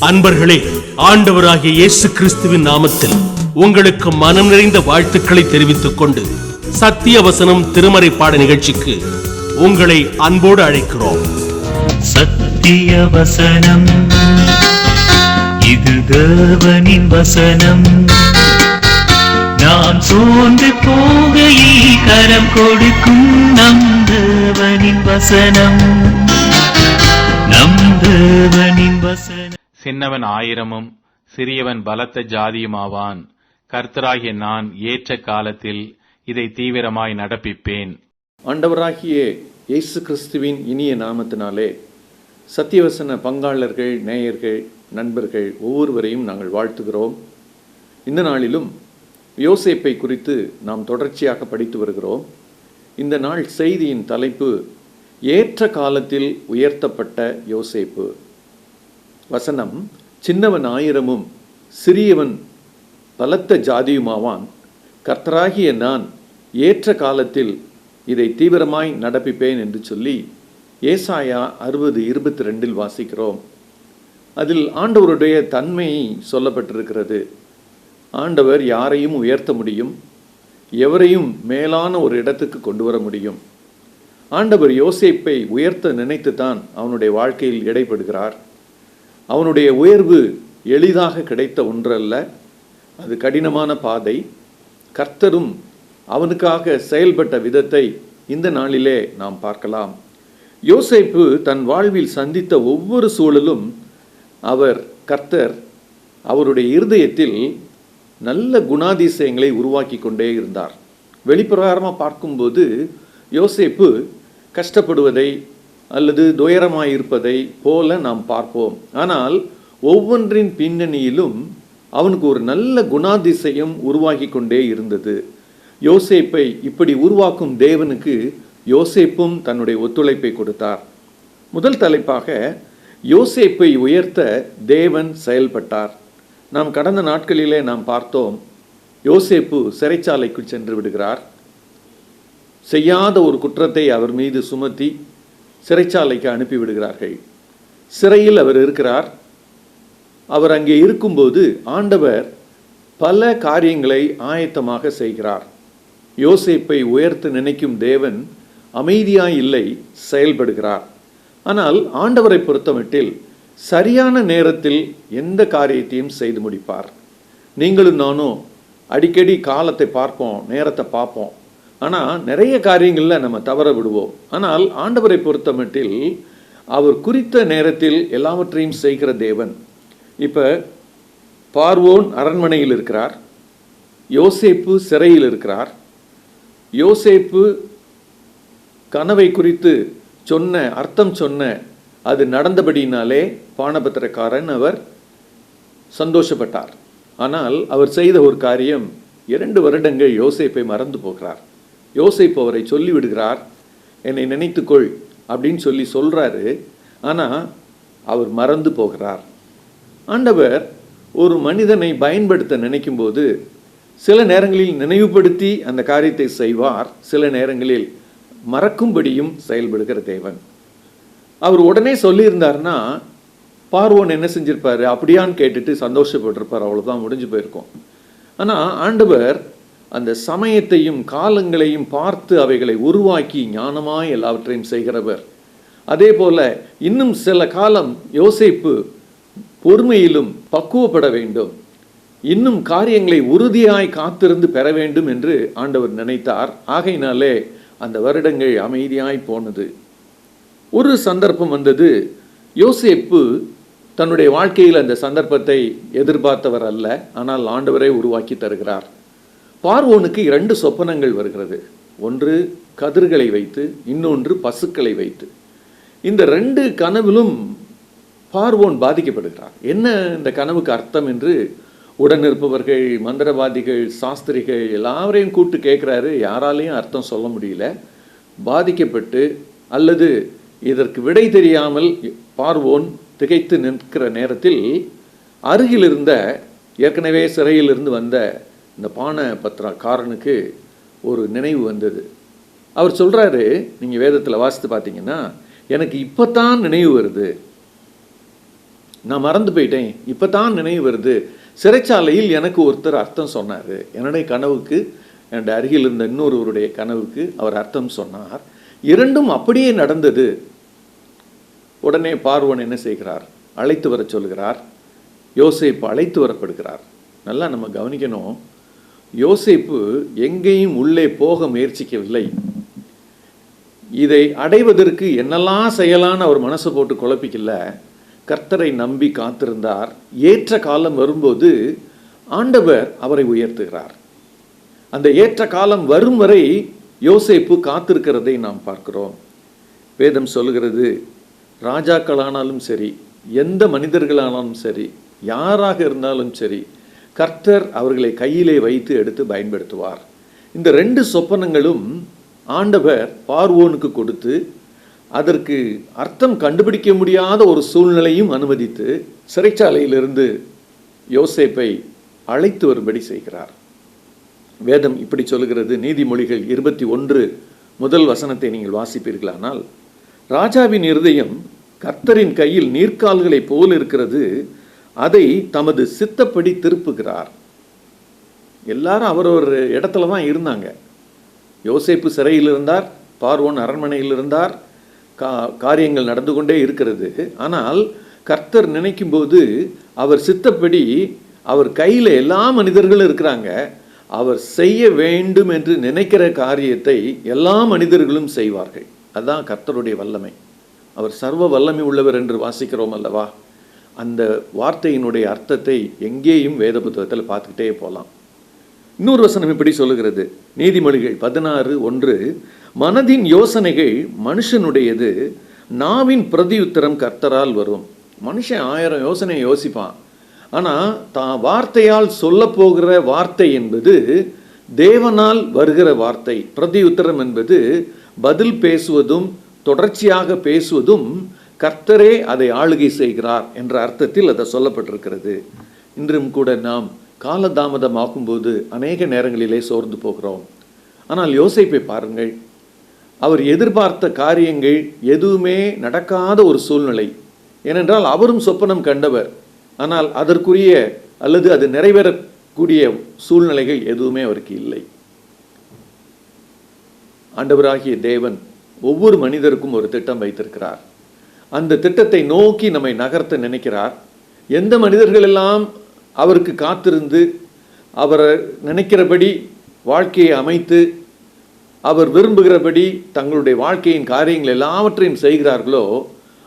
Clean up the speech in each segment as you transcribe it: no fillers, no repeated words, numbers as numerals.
அன்பர்களே, ஆண்டவராகிய இயேசு கிறிஸ்துவின் நாமத்தில் உங்களுக்கு மனம் நிறைந்த வாழ்த்துக்களை தெரிவித்துக் கொண்டு சத்திய வசனம் திருமறை பாட நிகழ்ச்சிக்கு உங்களை அன்போடு அழைக்கிறோம். சத்திய வசனம், இது தேவனின் வசனம். நாம் சோர்ந்து போகையில் கரம் கொடுக்கும் நம் தேவனின் வசனம், நம் தேவனின் வசனம். சின்னவன் ஆயிரமும் சிறியவன் பலத்த ஜாதியுமாவான். கர்த்தராகிய நான் ஏற்ற காலத்தில் இதை தீவிரமாய் நடப்பிப்பேன். ஆண்டவராகிய இயேசு கிறிஸ்துவின் இனிய நாமத்தினாலே சத்தியவசன பங்காளர்கள், நேயர்கள், நண்பர்கள் ஒவ்வொருவரையும் நாங்கள் வாழ்த்துகிறோம். இந்த நாளிலும் யோசேப்பை குறித்து நாம் தொடர்ச்சியாக படித்து வருகிறோம். இந்த நாள் செய்தியின் தலைப்பு ஏற்ற காலத்தில் உயர்த்தப்பட்ட யோசேப்பு. வசனம், சின்னவன் ஆயிரமும் சிறியவன் பலத்த ஜாதியுமாவான். கர்த்தராகிய நான் ஏற்ற காலத்தில் இதை தீவிரமாய் நடப்பிப்பேன் என்று சொல்லி ஏசாயா 60:22 வாசிக்கிறோம். அதில் ஆண்டவருடைய தன்மை சொல்லப்பட்டிருக்கிறது. ஆண்டவர் யாரையும் உயர்த்த முடியும், எவரையும் மேலான ஒரு இடத்துக்கு கொண்டு வர முடியும். ஆண்டவர் யோசேப்பை உயர்த்த நினைத்துத்தான் அவனுடைய வாழ்க்கையில் இடைப்படுகிறார். அவனுடைய உயர்வு எளிதாக கிடைத்த ஒன்றல்ல, அது கடினமான பாதை. கர்த்தரும் அவனுக்காக செயல்பட்ட விதத்தை இந்த நாளிலே நாம் பார்க்கலாம். யோசேப்பு தன் வாழ்வில் சந்தித்த ஒவ்வொரு சூழலும் கர்த்தர் அவருடைய இருதயத்தில் நல்ல குணாதிசயங்களை உருவாக்கி கொண்டே இருந்தார். வெளிப்பிரகாரமாக பார்க்கும்போது யோசேப்பு கஷ்டப்படுவதை அல்லது துயரமாயிருப்பதை போல நாம் பார்ப்போம். ஆனால் ஒவ்வொன்றின் பின்னணியிலும் அவனுக்கு ஒரு நல்ல குணாதிசயம் உருவாகி கொண்டே இருந்தது. யோசேப்பை இப்படி உருவாக்கும் தேவனுக்கு யோசேப்பும் தன்னுடைய ஒத்துழைப்பை கொடுத்தார். முதல் தலைப்பாக யோசேப்பை உயர்த்த தேவன் செயல்பட்டார். நாம் கடந்த நாட்களிலே நாம் பார்த்தோம், யோசேப்பு சிறைச்சாலைக்கு சென்று விடுகிறார். செய்யாத ஒரு குற்றத்தை அவர் மீது சுமத்தி சிறைச்சாலைக்கு அனுப்பிவிடுகிறார்கள். சிறையில் அவர் இருக்கிறார். அவர் அங்கே இருக்கும்போது ஆண்டவர் பல காரியங்களை ஆயத்தமாக செய்கிறார். யோசேப்பை உயர்த்த நினைக்கும் தேவன் அமைதியாய் இல்லை, செயல்படுகிறார். ஆனால் ஆண்டவரை பொறுத்தமட்டில் சரியான நேரத்தில் எந்த காரியத்தையும் செய்து முடிப்பார். நீங்களும் நானும் அடிக்கடி காலத்தை பார்ப்போம், நேரத்தை பார்ப்போம். ஆனால் நிறைய காரியங்களில் நம்ம தவற விடுவோம். ஆனால் ஆண்டவரை பொறுத்தமட்டில் அவர் குறித்த நேரத்தில் எல்லாவற்றையும் செய்கிற தேவன். இப்போ பார்வோன் அரண்மனையில் இருக்கிறார், யோசேப்பு சிறையில் இருக்கிறார். யோசேப்பு கனவை குறித்து அர்த்தம் சொன்ன அது நடந்தபடினாலே பானபத்திரக்காரன் அவர் சந்தோஷப்பட்டார். ஆனால் அவர் செய்த ஒரு காரியம், 2 வருடங்கள் யோசேப்பை மறந்து போகிறார். யோசேப்பு அவரை சொல்லிவிடுகிறார், என்னை நினைத்துக்கொள் அப்படின்னு சொல்றாரு. ஆனால் அவர் மறந்து போகிறார். ஆண்டவர் ஒரு மனிதனை பயன்படுத்த நினைக்கும் போது சில நேரங்களில் நினைவுபடுத்தி அந்த காரியத்தை செய்வார், சில நேரங்களில் மறக்கும்படியும் செயல்படுகிற தேவன். அவர் உடனே சொல்லியிருந்தார்னா பார்வோன் என்ன செஞ்சிருப்பாரு, அப்படியான்னு கேட்டுட்டு சந்தோஷப்பட்டிருப்பார், அவ்வளோதான், முடிஞ்சு போயிருக்கோம். ஆனால் ஆண்டவர் அந்த சமயத்தையும் காலங்களையும் பார்த்து அவைகளை உருவாக்கி ஞானமாய் எல்லாவற்றையும் செய்கிறவர். அதே போல இன்னும் சில காலம் யோசேப்பு பொறுமையிலும் பக்குவப்பட வேண்டும், இன்னும் காரியங்களை உறுதியாய் காத்திருந்து பெற வேண்டும் என்று ஆண்டவர் நினைத்தார். ஆகையினாலே அந்த வருடங்கள் அமைதியாய் போனது. ஒரு சந்தர்ப்பம் வந்தது. யோசேப்பு தன்னுடைய வாழ்க்கையில் அந்த சந்தர்ப்பத்தை எதிர்பார்த்தவர் அல்ல, ஆனால் ஆண்டவரை உருவாக்கி தருகிறார். பார்வோனுக்கு 2 சொப்பனங்கள் வருகிறது. ஒன்று கதிர்களை வைத்து, இன்னொன்று பசுக்களை வைத்து. இந்த 2 கனவிலும் பார்வோன் பாதிக்கப்படுகிறார். என்ன இந்த கனவுக்கு அர்த்தம் என்று உடனிருப்பவர்கள், மந்திரவாதிகள், சாஸ்திரிகள் எல்லாரையும் கூப்பிட்டு கேட்குறாரு. யாராலையும் அர்த்தம் சொல்ல முடியல. பாதிக்கப்பட்டு அல்லது இதற்கு விடை தெரியாமல் பார்வோன் திகைத்து நிற்கிற நேரத்தில் அருகில் இருந்த, ஏற்கனவே சிறையிலிருந்து வந்த இந்த பானபத்திரக்காரனுக்கு ஒரு நினைவு வந்தது. அவர் சொல்கிறாரு, நீங்கள் வேதத்தில் வாசித்து பார்த்தீங்கன்னா, எனக்கு இப்போத்தான் நினைவு வருது, நான் மறந்து போயிட்டேன், இப்போத்தான் நினைவு வருது. சிறைச்சாலையில் எனக்கு ஒருத்தர் அர்த்தம் சொன்னார். என்னுடைய கனவுக்கு, என்னுடைய அருகில் இருந்த இன்னொருவருடைய கனவுக்கு அவர் அர்த்தம் சொன்னார். இரண்டும் அப்படியே நடந்தது. உடனே பார்வோன் என்ன செய்கிறார்? அழைத்து வர சொல்கிறார். யோசேப்பு அழைத்து வரப்படுகிறார். நல்லா நம்ம கவனிக்கணும், யோசேப்பு எங்கேயும் உள்ளே போக முயற்சிக்கவில்லை. இதை அடைவதற்கு என்னெல்லாம் செய்யலான்னு அவர் மனசை போட்டு குழப்பிக்கல. கர்த்தரை நம்பி காத்திருந்தார். ஏற்ற காலம் வரும்போது ஆண்டவர் அவரை உயர்த்துகிறார். அந்த ஏற்ற காலம் வரும் வரை யோசேப்பு காத்திருக்கிறதை நாம் பார்க்கிறோம். வேதம் சொல்லுகிறது, ராஜாக்களானாலும் சரி, எந்த மனிதர்களானாலும் சரி, யாராக இருந்தாலும் சரி, கர்த்தர் அவர்களை கையிலே வைத்து எடுத்து பயன்படுத்துவார். இந்த 2 சொப்பனங்களும் ஆண்டவர் பார்வோனுக்கு கொடுத்து, அதற்கு அர்த்தம் கண்டுபிடிக்க முடியாத ஒரு சூழ்நிலையும் அனுமதித்து, சிறைச்சாலையிலிருந்து யோசேப்பை அழைத்து வரும்படி செய்கிறார். வேதம் இப்படி சொல்லுகிறது. நீதிமொழிகள் 21 முதல் வசனத்தை நீங்கள் வாசிப்பீர்களானால், ராஜாவின் இருதயம் கர்த்தரின் கையில் நீர்க்கால்களை போல் இருக்கிறது, அதை தமது சித்தப்படி திருப்புகிறார். எல்லாரும் அவரவர் இடத்துல தான் இருந்தாங்க. யோசேப்பு சிறையில் இருந்தார், பார்வோன் அரண்மனையில் இருந்தார், காரியங்கள் நடந்து கொண்டே இருக்கிறது. ஆனால் கர்த்தர் நினைக்கும் போது அவர் சித்தப்படி, அவர் கையில் எல்லா மனிதர்களும் இருக்கிறாங்க. அவர் செய்ய வேண்டும் என்று நினைக்கிற காரியத்தை எல்லா மனிதர்களும் செய்வார்கள். அதுதான் கர்த்தருடைய வல்லமை. அவர் சர்வ வல்லமை உள்ளவர் என்று வாசிக்கிறோம் அல்லவா? அந்த வார்த்தையினுடைய அர்த்தத்தை எங்கேயும் வேத புத்தகத்தில் பார்த்துக்கிட்டே போகலாம். இன்னொரு வசனம் இப்படி சொல்லுகிறது. நீதிமொழிகள் 16:1, மனதின் யோசனைகள் மனுஷனுடையது, நாவின் பிரதியுத்தரம் கர்த்தரால் வரும். மனுஷன் 1000 யோசனை யோசிப்பான். ஆனால் தான் வார்த்தையால் சொல்ல போகிற வார்த்தை என்பது தேவனால் வருகிற வார்த்தை. பிரதியுத்தரம் என்பது பதில் பேசுவதும் தொடர்ச்சியாக பேசுவதும், கர்த்தரே அதை ஆளுகை செய்கிறார் என்ற அர்த்தத்தில் அதை சொல்லப்பட்டிருக்கிறது. இன்றும் கூட நாம் காலதாமதமாகும் போது அநேக நேரங்களிலே சோர்ந்து போகிறோம். ஆனால் யோசேப்பை பாருங்கள், அவர் எதிர்பார்த்த காரியங்கள் எதுவுமே நடக்காத ஒரு சூழ்நிலை. ஏனென்றால் அவரும் சொப்பனம் கண்டவர். ஆனால் அதற்குரிய அல்லது அது நிறைவேறக்கூடிய சூழ்நிலைகள் எதுவுமே அவருக்கு இல்லை. ஆண்டவராகிய தேவன் ஒவ்வொரு மனிதருக்கும் ஒரு திட்டம் வைத்திருக்கிறார். அந்த திட்டத்தை நோக்கி நம்மை நகர்த்த நினைக்கிறார். எந்த மனிதர்கள் எல்லாம் அவருக்கு காத்திருந்து அவரை நினைக்கிறபடி வாழ்க்கையை அமைத்து அவர் விரும்புகிறபடி தங்களுடைய வாழ்க்கையின் காரியங்கள் எல்லாவற்றையும் செய்கிறார்களோ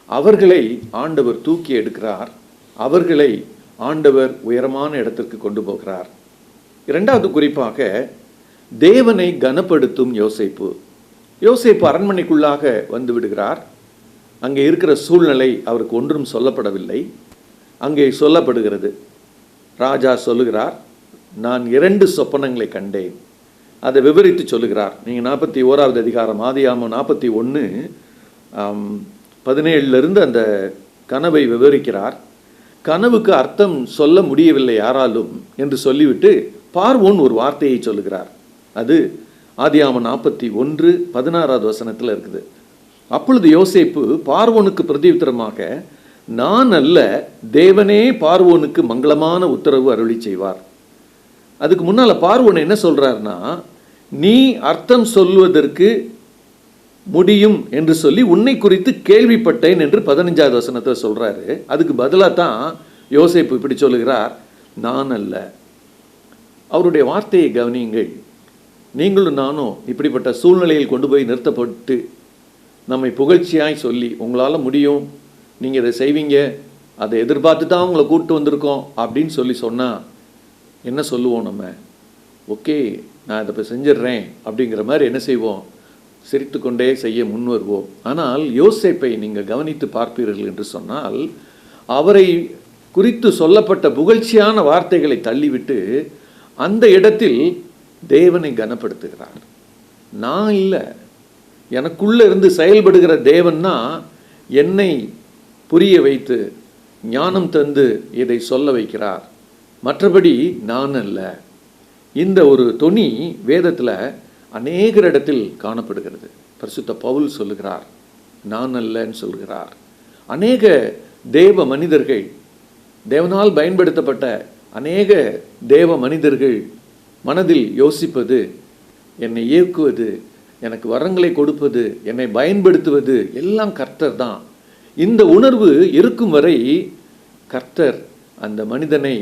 அவர்களை ஆண்டவர் தூக்கி எடுக்கிறார். அவர்களை ஆண்டவர் உயரமான இடத்திற்கு கொண்டு போகிறார். 2வது குறிப்பாக தேவனை கனப்படுத்தும் யோசேப்பு. யோசேப்பு அரண்மனைக்குள்ளாக வந்து விடுகிறார். அங்கே இருக்கிற சூழ்நிலை அவருக்கு ஒன்றும் சொல்லப்படவில்லை. அங்கே சொல்லப்படுகிறது, ராஜா சொல்லுகிறார், நான் 2 சொப்பனங்களை கண்டேன். அதை விவரித்து சொல்லுகிறார். நீங்கள் 41வது அதிகாரம் ஆதியாகமம் 41:17 அந்த கனவை விவரிக்கிறார். கனவுக்கு அர்த்தம் சொல்ல முடியவில்லை யாராலும் என்று சொல்லிவிட்டு பார்வோன் ஒரு வார்த்தையை சொல்லுகிறார். அது ஆதியாகமம் 41:16 வசனத்தில் இருக்குது. அப்பொழுது யோசேப்பு பார்வோனுக்கு பிரதியுத்தரமாக, நான் அல்ல, தேவனே பார்வோனுக்கு மங்களமான உத்தரவு அருளி செய்வார். அதுக்கு முன்னால பார்வோன் என்ன சொல்றாருன்னா, நீ அர்த்தம் சொல்வதற்கு முடியும் என்று சொல்லி உன்னை குறித்து கேள்விப்பட்டேன் என்று 15வது வசனத்தில் சொல்றாரு. அதுக்கு பதிலாக தான் யோசேப்பு இப்படி சொல்லுகிறார், நான் அல்ல. அவருடைய வார்த்தையை கவனியுங்கள். நீங்களும் நானும் இப்படிப்பட்ட சூழ்நிலையில் கொண்டு போய் நிறுத்தப்பட்டு நம்மை புகழ்ச்சியாய் சொல்லி, உங்களால் முடியும், நீங்கள் இதை செய்வீங்க, அதை எதிர்பார்த்து தான் உங்களை கூப்பிட்டு வந்திருக்கோம் அப்படின்னு சொல்லி சொன்னால் என்ன சொல்லுவோம்? நம்ம ஓகே, நான் இதை இப்போ செஞ்சிடுறேன் அப்படிங்கிற மாதிரி என்ன செய்வோம்? சிரித்து கொண்டே செய்ய முன் வருவோம். ஆனால் யோசேப்பை நீங்கள் கவனித்து பார்ப்பீர்கள் என்று சொன்னால், அவரை குறித்து சொல்லப்பட்ட புகழ்ச்சியான வார்த்தைகளை தள்ளிவிட்டு அந்த இடத்தில் தேவனை கனப்படுத்துகிறார். நான் இல்லை, எனக்குள்ளே இருந்து செயல்படுகிற தேவன்னா என்னை புரிய வைத்து ஞானம் தந்து இதை சொல்ல வைக்கிறார், மற்றபடி நான் அல்ல. இந்த ஒரு தொனி வேதத்தில் அநேக இடத்தில் காணப்படுகிறது. பரிசுத்த பவுல் சொல்லுகிறார், நான் அல்லன்னு சொல்கிறார். அநேக தேவ மனிதர்கள், தேவனால் பயன்படுத்தப்பட்ட அநேக தேவ மனிதர்கள் மனதில் யோசிப்பது, என்னை இயக்குவது, எனக்கு வரங்களை கொடுப்பது, என்னை பயன்படுத்துவது எல்லாம் கர்த்தர் தான். இந்த உணர்வு இருக்கும் வரை கர்த்தர் அந்த மனிதனை,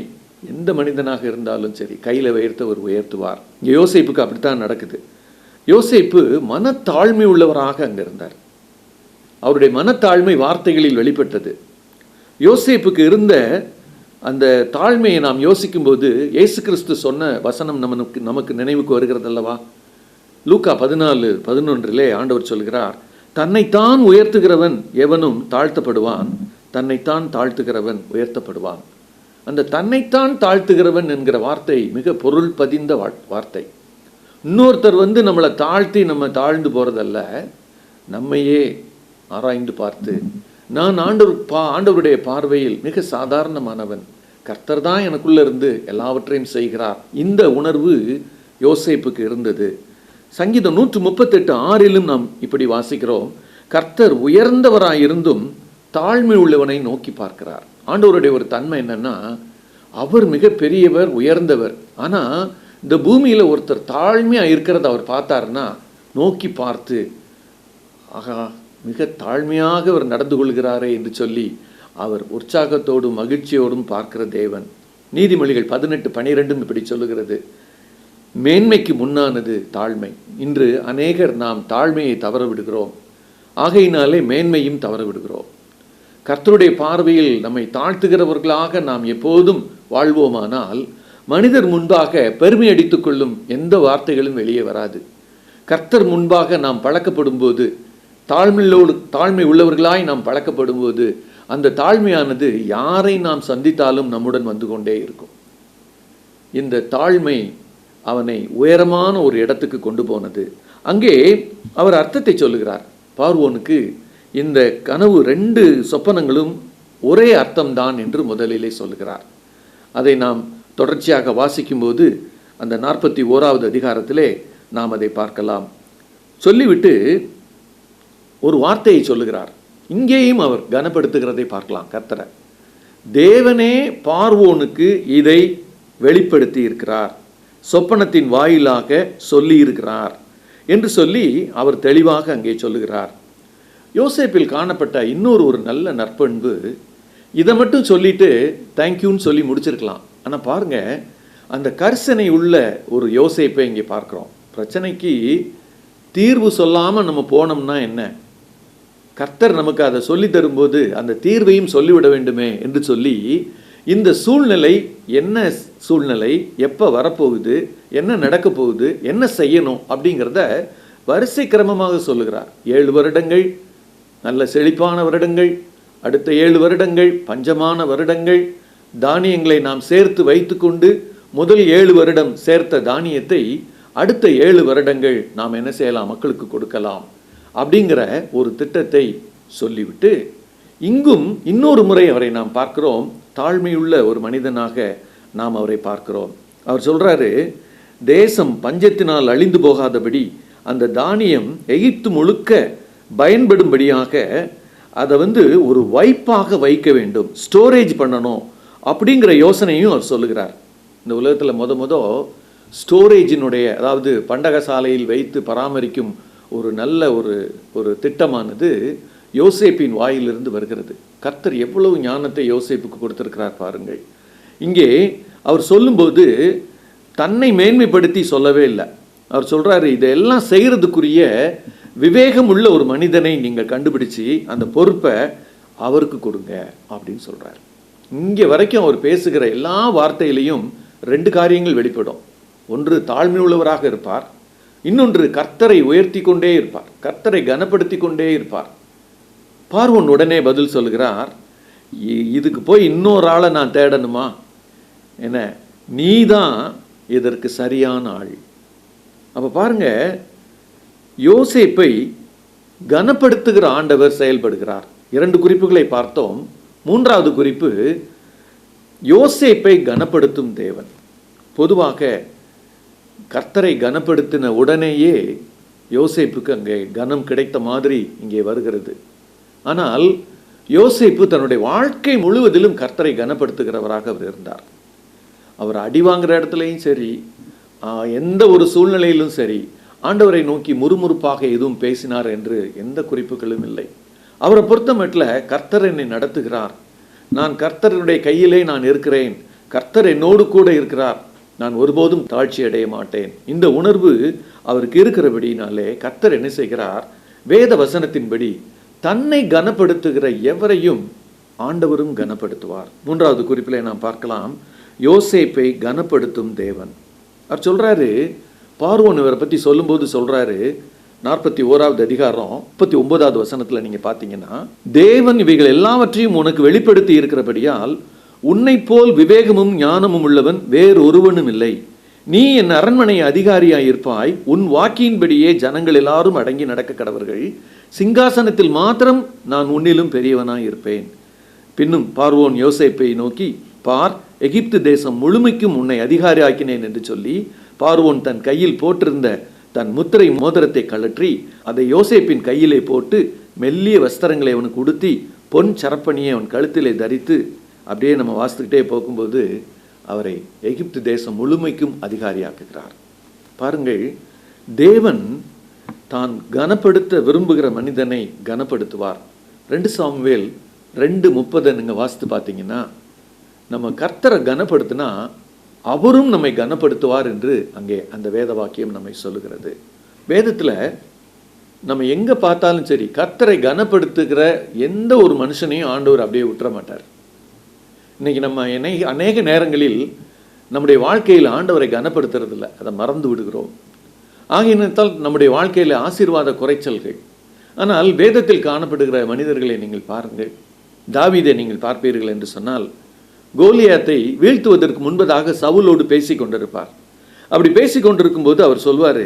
எந்த மனிதனாக இருந்தாலும் சரி, கையில் உயர்த்தவர் உயர்த்துவார். இங்கே யோசேப்புக்கு அப்படித்தான் நடக்குது. யோசேப்பு மனத்தாழ்மை உள்ளவராக அங்கே இருந்தார். அவருடைய மனத்தாழ்மை வார்த்தைகளில் வெளிப்பட்டது. யோசேப்புக்கு இருந்த அந்த தாழ்மையை நாம் யோசிக்கும்போது இயேசு கிறிஸ்து சொன்ன வசனம் நமக்கு நினைவுக்கு வருகிறது அல்லவா? லூக்கா 14:11 ஆண்டவர் சொல்கிறார், தன்னைத்தான் உயர்த்துகிறவன் எவனும் தாழ்த்தப்படுவான், தன்னைத்தான் தாழ்த்துகிறவன் உயர்த்தப்படுவான். அந்த தன்னைத்தான் தாழ்த்துகிறவன் என்கிற வார்த்தை மிக பொருள் பதிந்த வார்த்தை. இன்னொருத்தர் நம்மளை தாழ்த்தி நம்ம தாழ்ந்து போறதல்ல, நம்மையே ஆராய்ந்து பார்த்து, நான் ஆண்டவருடைய பார்வையில் மிக சாதாரணமானவன், கர்த்தர் தான் எனக்குள்ள இருந்து எல்லாவற்றையும் செய்கிறார். இந்த உணர்வு யோசேப்புக்கு இருந்தது. சங்கீதம் 138:6 நாம் இப்படி வாசிக்கிறோம், கர்த்தர் உயர்ந்தவராயிருந்தும் தாழ்மை உள்ளவனை நோக்கி பார்க்கிறார். ஆண்டவருடைய ஒரு தன்மை என்னன்னா, அவர் மிக பெரியவர், உயர்ந்தவர். ஆனா இந்த பூமியில ஒருத்தர் தாழ்மையா இருக்கிறத அவர் பார்த்தாருன்னா நோக்கி பார்த்து, ஆகா மிக தாழ்மையாக அவர் நடந்து கொள்கிறாரே என்று சொல்லி அவர் உற்சாகத்தோடும் மகிழ்ச்சியோடும் பார்க்கிற தேவன். நீதிமொழிகள் 18:12 இப்படி சொல்லுகிறது, மேன்மைக்கு முன்னானது தாழ்மை. இன்று அநேகர் நாம் தாழ்மையை தவற விடுகிறோம், ஆகையினாலே மேன்மையும் தவற விடுகிறோம். கர்த்தருடைய பார்வையில் நம்மை தாழ்த்துகிறவர்களாக நாம் எப்போதும் வாழ்வோமானால் மனிதர் முன்பாக பெருமை அடித்துக் கொள்ளும் எந்த வார்த்தைகளும் வெளியே வராது. கர்த்தர் முன்பாக நாம் பழக்கப்படும் போது, தாழ்மை உள்ளவர்களாய் நாம் பழக்கப்படும் போது, அந்த தாழ்மையானது யாரை நாம் சந்தித்தாலும் நம்முடன் வந்து கொண்டே இருக்கும். இந்த தாழ்மை அவனை உயரமான ஒரு இடத்துக்கு கொண்டு போனது. அங்கே அவர் அர்த்தத்தை சொல்லுகிறார். பார்வோனுக்கு இந்த கனவு 2 சொப்பனங்களும் ஒரே அர்த்தம்தான் என்று முதலிலே சொல்லுகிறார். அதை நாம் தொடர்ச்சியாக வாசிக்கும்போது அந்த 41வது அதிகாரத்திலே நாம் அதை பார்க்கலாம். சொல்லிவிட்டு ஒரு வார்த்தையை சொல்லுகிறார். இங்கேயும் அவர் கனப்படுத்துகிறதை பார்க்கலாம். கர்த்தரை, தேவனே பார்வோனுக்கு இதை வெளிப்படுத்தி இருக்கிறார், சொப்பனத்தின் வாயிலாக சொல்லி இருக்கிறார் என்று சொல்லி அவர் தெளிவாக அங்கே சொல்லுகிறார். யோசேப்பில் காணப்பட்ட ஒரு நல்ல நற்பண்பு, இதை மட்டும் சொல்லிட்டு தேங்க்யூன்னு சொல்லி முடிச்சிருக்கலாம். ஆனால் பாருங்க, அந்த கர்சனை உள்ள ஒரு யோசேப்பை இங்கே பார்க்குறோம். பிரச்சனைக்கு தீர்வு சொல்லாமல் நம்ம போனோம்னா என்ன, கர்த்தர் நமக்கு அதை சொல்லி தரும்போது அந்த தீர்வையும் சொல்லிவிட வேண்டுமே என்று சொல்லி, இந்த சூழ்நிலை என்ன சூழ்நிலை, எப்போ வரப்போகுது, என்ன நடக்க போகுது, என்ன செய்யணும் அப்படிங்கிறத வரிசை கிரமமாக சொல்லுகிறார். 7 வருடங்கள் நல்ல செழிப்பான வருடங்கள், அடுத்த 7 வருடங்கள் பஞ்சமான வருடங்கள், தானியங்களை நாம் சேர்த்து வைத்துக்கொண்டு முதல் 7 வருடம் சேர்த்த தானியத்தை அடுத்த 7 வருடங்கள் நாம் என்ன செய்யலாம், மக்களுக்கு கொடுக்கலாம் அப்படிங்கிற ஒரு திட்டத்தை சொல்லிவிட்டு, இங்கும் இன்னொரு முறை அவரை நாம் பார்க்கிறோம். தாழ்மையுள்ள ஒரு மனிதனாக நாம் அவரை பார்க்கிறோம். அவர் சொல்றாரு, தேசம் பஞ்சத்தினால் அழிந்து போகாதபடி அந்த தானியம் எகிப்து முழுக்க பயன்படும்படியாக அதை ஒரு வைப்பாக வைக்க வேண்டும், ஸ்டோரேஜ் பண்ணணும் அப்படிங்கிற யோசனையும் அவர் சொல்லுகிறார். இந்த உலகத்தில் முத ஸ்டோரேஜினுடைய, அதாவது பண்டகசாலையில் வைத்து பராமரிக்கும் ஒரு நல்ல ஒரு திட்டமானது யோசேப்பின் வாயிலிருந்து வருகிறது. கர்த்தர் எவ்வளவு ஞானத்தை யோசேப்புக்கு கொடுத்திருக்கிறார் பாருங்கள். இங்கே அவர் சொல்லும்போது தன்னை மேன்மைப்படுத்தி சொல்லவே இல்லை. அவர் சொல்றாரு, இதெல்லாம் செய்யறதுக்குரிய விவேகம் உள்ள ஒரு மனிதனை நீங்கள் கண்டுபிடிச்சி அந்த பொறுப்பை அவருக்கு கொடுங்க அப்படின்னு சொல்றாரு. இங்கே வரைக்கும் அவர் பேசுகிற எல்லா வார்த்தையிலையும் 2 காரியங்கள் வெளிப்படும். ஒன்று, தாழ்மை உள்ளவராக இருப்பார். இன்னொன்று, கர்த்தரை உயர்த்தி கொண்டே இருப்பார், கர்த்தரை கனப்படுத்தி கொண்டே இருப்பார். பார்வோன் உடனே பதில் சொல்கிறார், இதுக்கு போய் இன்னொரு ஆளை நான் தேடணுமா, என்ன, நீதான் இதற்கு சரியான ஆள். அப்போ பாருங்க, யோசேப்பை கனப்படுத்துகிற ஆண்டவர் செயல்படுகிறார். 2 குறிப்புகளை பார்த்தோம். 3வது குறிப்பு, யோசேப்பை கனப்படுத்தும் தேவன். பொதுவாக கர்த்தரை கனப்படுத்தின உடனேயே யோசேப்புக்கு அங்கே கனம் கிடைத்த மாதிரி இங்கே வருகிறது. ஆனால் யோசேப்பு தன்னுடைய வாழ்க்கை முழுவதிலும் கர்த்தரை கனப்படுத்துகிறவராக அவர் இருந்தார். அவர் அடி வாங்குற இடத்துலையும் சரி, எந்த ஒரு சூழ்நிலையிலும் சரி, ஆண்டவரை நோக்கி முறுமுறுப்பாக எதுவும் பேசினார் என்று எந்த குறிப்புகளும் இல்லை. அவரை பொறுத்த மட்டும் கர்த்தர் என்னை நடத்துகிறார், நான் கர்த்தருடைய கையிலே நான் இருக்கிறேன், கர்த்தர் என்னோடு கூட இருக்கிறார், நான் ஒருபோதும் தாழ்ச்சி அடைய மாட்டேன், இந்த உணர்வு அவருக்கு இருக்கிறபடினாலே கர்த்தர் என்ன செய்கிறார், வேத வசனத்தின்படி தன்னை கனப்படுத்துகிற எவரையும் ஆண்டவரும் கனப்படுத்துவார். 3வது குறிப்பிலே நாம் பார்க்கலாம், யோசேப்பை கனப்படுத்தும் தேவன். அவர் சொல்றாரு, பார்வோன் இவரை பற்றி சொல்லும்போது சொல்றாரு, 41வது அதிகாரம் 39வது வசனத்துல நீங்க பார்த்தீங்கன்னா, தேவன் இவைகள் எல்லாவற்றையும் உனக்கு வெளிப்படுத்தி இருக்கிறபடியால் உன்னை போல் விவேகமும் ஞானமும் உள்ளவன் வேறு ஒருவனும் இல்லை. நீ என் அரண்மனை அதிகாரியாய் இருப்பாய், உன் வாக்கின்படியே ஜனங்கள் எல்லாரும் அடங்கி நடக்க கடவர்கள், சிங்காசனத்தில் மாத்திரம் நான் உன்னிலும் பெரியவனாய் இருப்பேன். பின்னும் பார்வோன் யோசேப்பை நோக்கி, பார், எகிப்து தேசம் முழுமைக்கும் உன்னை அதிகாரியாக்கினேன் என்று சொல்லி பார்வோன் தன் கையில் போட்டிருந்த தன் முத்திரை மோதிரத்தை கழற்றி அதை யோசேப்பின் கையிலே போட்டு மெல்லிய வஸ்திரங்களை அவனுக்கு உடுத்தி பொன் சரப்பணியை அவன் கழுத்திலே தரித்து, அப்படியே நம்ம வாசித்துக்கிட்டே போகும்போது அவரை எகிப்து தேசம் முழுமைக்கும் அதிகாரியாக்குகிறார். பாருங்கள், தேவன் தான் கனப்படுத்த விரும்புகிற மனிதனை கனப்படுத்துவார். 2 சாமுவேல் 2:30 நீங்க வாசித்து பார்த்தீங்கன்னா, நம்ம கர்த்தரை கனப்படுத்தினா அவரும் நம்மை கனப்படுத்துவார் என்று அங்கே அந்த வேத வாக்கியம் நம்மை சொல்லுகிறது. வேதத்தில் நம்ம எங்கே பார்த்தாலும் சரி, கர்த்தரை கனப்படுத்துகிற எந்த ஒரு மனுஷனையும் ஆண்டவர் அப்படியே விட்டுற மாட்டார். இன்னைக்கு நம்ம அநேக நேரங்களில் நம்முடைய வாழ்க்கையில் ஆண்டவரை கனப்படுத்துறது இல்லை, அதை மறந்து விடுகிறோம். ஆகையினால் நம்முடைய வாழ்க்கையில் ஆசீர்வாத குறைச்சல்கள். ஆனால் வேதத்தில் காணப்படுகிற மனிதர்களை நீங்கள் பாருங்கள். தாவீதை நீங்கள் பார்ப்பீர்கள் என்று சொன்னால், கோலியாத்தை வீழ்த்துவதற்கு முன்பதாக சவுலோடு பேசி கொண்டிருப்பார். அப்படி பேசி கொண்டிருக்கும் போது அவர் சொல்வாரு,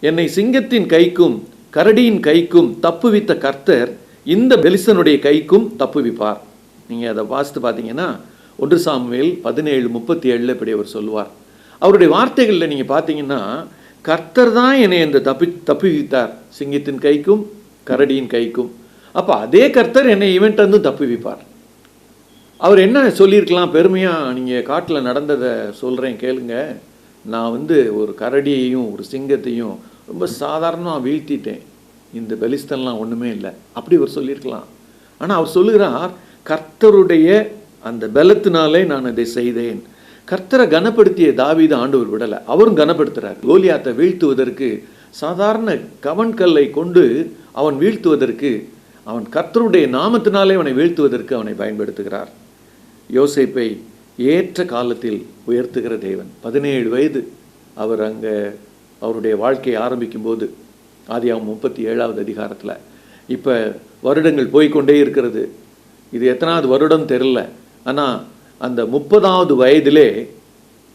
என்னை சிங்கத்தின் கைக்கும் கரடியின் கைக்கும் தப்புவித்த கர்த்தர் இந்த பெலிஸ்தனுடைய கைக்கும் தப்புவிப்பார். நீங்க அதை வாசித்து பார்த்தீங்கன்னா 1 சாமுவேல் 17:37 இப்படி அவர் சொல்லுவார். அவருடைய வார்த்தைகளில் நீங்க பார்த்தீங்கன்னா, கர்த்தர் தான் என்னை இந்த தப்புவித்தார் சிங்கத்தின் கைக்கும் கரடியின் கைக்கும். அப்ப அதே கர்த்தர் என்னை இவன்ட்டு வந்து தப்புவிப்பார். அவர் என்ன சொல்லியிருக்கலாம், பெருமையாக நீங்கள் காட்டில் நடந்ததை சொல்கிறேன் கேளுங்க, நான் ஒரு கரடியையும் ஒரு சிங்கத்தையும் ரொம்ப சாதாரணமாக வீழ்த்திட்டேன், இந்த பெலிஸ்தன்லாம் ஒன்றுமே இல்லை, அப்படி அவர் சொல்லியிருக்கலாம். ஆனால் அவர் சொல்லுகிறார், கர்த்தருடைய அந்த பலத்தினாலே நான் அதை செய்தேன். கர்த்தரை கனப்படுத்திய தாவீது ஆண்டவர் விடலை, அவரும் கனப்படுத்துகிறார். கோலியாத்தை வீழ்த்துவதற்கு சாதாரண கவன்கல்லை கொண்டு அவன் வீழ்த்துவதற்கு, அவன் கர்த்தருடைய நாமத்தினாலே அவனை வீழ்த்துவதற்கு அவனை பயன்படுத்துகிறார். யோசேப்பை ஏற்ற காலத்தில் உயர்த்துகிற தேவன். 17 வயது அவர் அங்கே அவருடைய வாழ்க்கையை ஆரம்பிக்கும் போது, ஆதியாகமம் 37வது அதிகாரத்தில். இப்போ வருடங்கள் போய்கொண்டே இருக்கிறது, இது எத்தனாவது வருடம் தெரியல. ஆனால் அந்த 30வது வயதிலே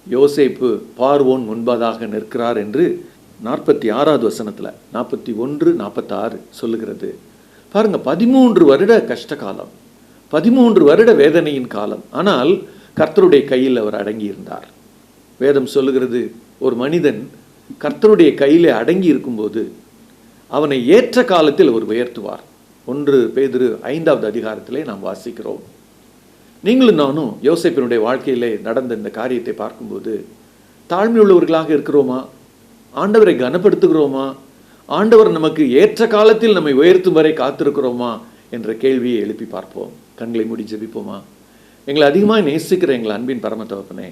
யோசேப்பு பார்வோன் முன்பதாக நிற்கிறார் என்று 46வது வசனத்தில் 41-46 சொல்லுகிறது. பாருங்க, 13 வருட கஷ்ட காலம், 13 வருட வேதனையின் காலம். ஆனால் கர்த்தருடைய கையில் அவர் அடங்கி இருந்தார். வேதம் சொல்லுகிறது, ஒரு மனிதன் கர்த்தருடைய கையிலே அடங்கி இருக்கும்போது அவனை ஏற்ற காலத்தில் அவர் உயர்த்துவார். 1 பேதுரு 5வது அதிகாரத்திலே நாம் வாசிக்கிறோம். நீங்களும் நானும் யோசேப்பினுடைய வாழ்க்கையிலே நடந்த இந்த காரியத்தை பார்க்கும்போது தாழ்மை உள்ளவர்களாக இருக்கிறோமா? ஆண்டவரை கனப்படுத்துகிறோமா? ஆண்டவர் நமக்கு ஏற்ற காலத்தில் நம்மை உயர்த்தும் வரை காத்திருக்கிறோமா என்ற கேள்வியை எழுப்பி பார்ப்போம். கண்களை மூடி ஜெபிப்போமா? எங்களை அதிகமாக நேசிக்கிற எங்கள் அன்பின் பரம தகப்பனே,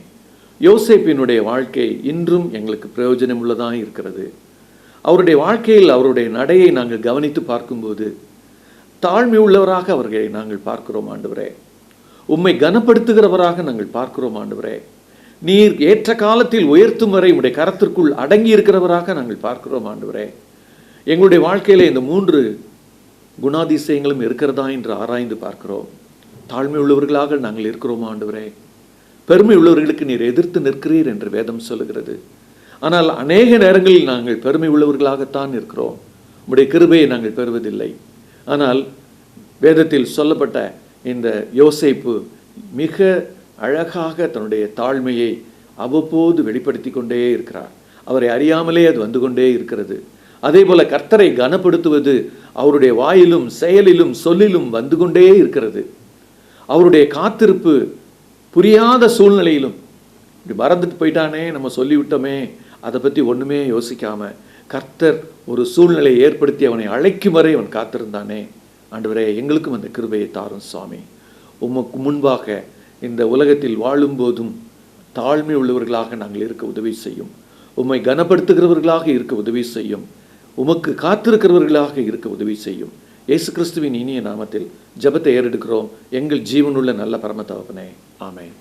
யோசேப்பினுடைய வாழ்க்கை இன்றும் எங்களுக்கு பிரயோஜனம் உள்ளதாக இருக்கிறது. அவருடைய வாழ்க்கையில் அவருடைய நடையை நாங்கள் கவனித்து பார்க்கும்போது தாழ்மை உள்ளவராக அவர்களை நாங்கள் பார்க்கிறோம் ஆண்டவரே. உம்மை கனப்படுத்துகிறவராக நாங்கள் பார்க்கிறோம் ஆண்டவரே. நீர் ஏற்ற காலத்தில் உயர்த்தும் வரை உம்முடைய கரத்திற்குள் அடங்கி இருக்கிறவராக நாங்கள் பார்க்கிறோம் ஆண்டவரே. எங்களுடைய வாழ்க்கையில இந்த 3 குணாதிசயங்களும் இருக்கிறதா என்று ஆராய்ந்து பார்க்கிறோம். தாழ்மை உள்ளவர்களாக நாங்கள் இருக்கிறோம் ஆண்டவரே. பெருமை உள்ளவர்களுக்கு நீர் எதிர்த்து நிற்கிறீர் என்று வேதம் சொல்லுகிறது. ஆனால் அநேக நேரங்களில் நாங்கள் பெருமை உள்ளவர்களாகத்தான் இருக்கிறோம், உம்முடைய கிருபையை நாங்கள் பெறுவதில்லை. ஆனால் வேதத்தில் சொல்லப்பட்ட இந்த யோசேப்பு மிக அழகாக தன்னுடைய தாழ்மையை அவ்வப்போது வெளிப்படுத்தி கொண்டே இருக்கிறார். அவரை அறியாமலே அது வந்து கொண்டே இருக்கிறது. அதே போல கர்த்தரை கனப்படுத்துவது அவருடைய வாயிலும் செயலிலும் சொல்லிலும் வந்து கொண்டே இருக்கிறது. அவருடைய காத்திருப்பு புரியாத சூழ்நிலையிலும், இப்படி மறந்துட்டு போயிட்டானே, நம்ம சொல்லிவிட்டோமே, அதை பற்றி ஒன்றுமே யோசிக்காம கர்த்தர் ஒரு சூழ்நிலையை ஏற்படுத்தி அவனை அழைக்கும் வரை அவன் காத்திருந்தானே. ஆண்டவரே, எங்களுக்கும் அந்த கிருபையை தாரும் சுவாமி. உமக்கு முன்பாக இந்த உலகத்தில் வாழும்போதும் தாழ்மை உள்ளவர்களாக நாங்கள் இருக்க உதவி செய்யும். உம்மை கனப்படுத்துகிறவர்களாக இருக்க உதவி செய்யும். உமக்கு காத்திருக்கிறவர்களாக இருக்க உதவி செய்யும். இயேசு கிறிஸ்துவின் இனிய நாமத்தில் ஜெபத்தை ஏறெடுக்கிறோம் எங்கள் ஜீவனுள்ள நல்ல பரம தகப்பனே. ஆமென்.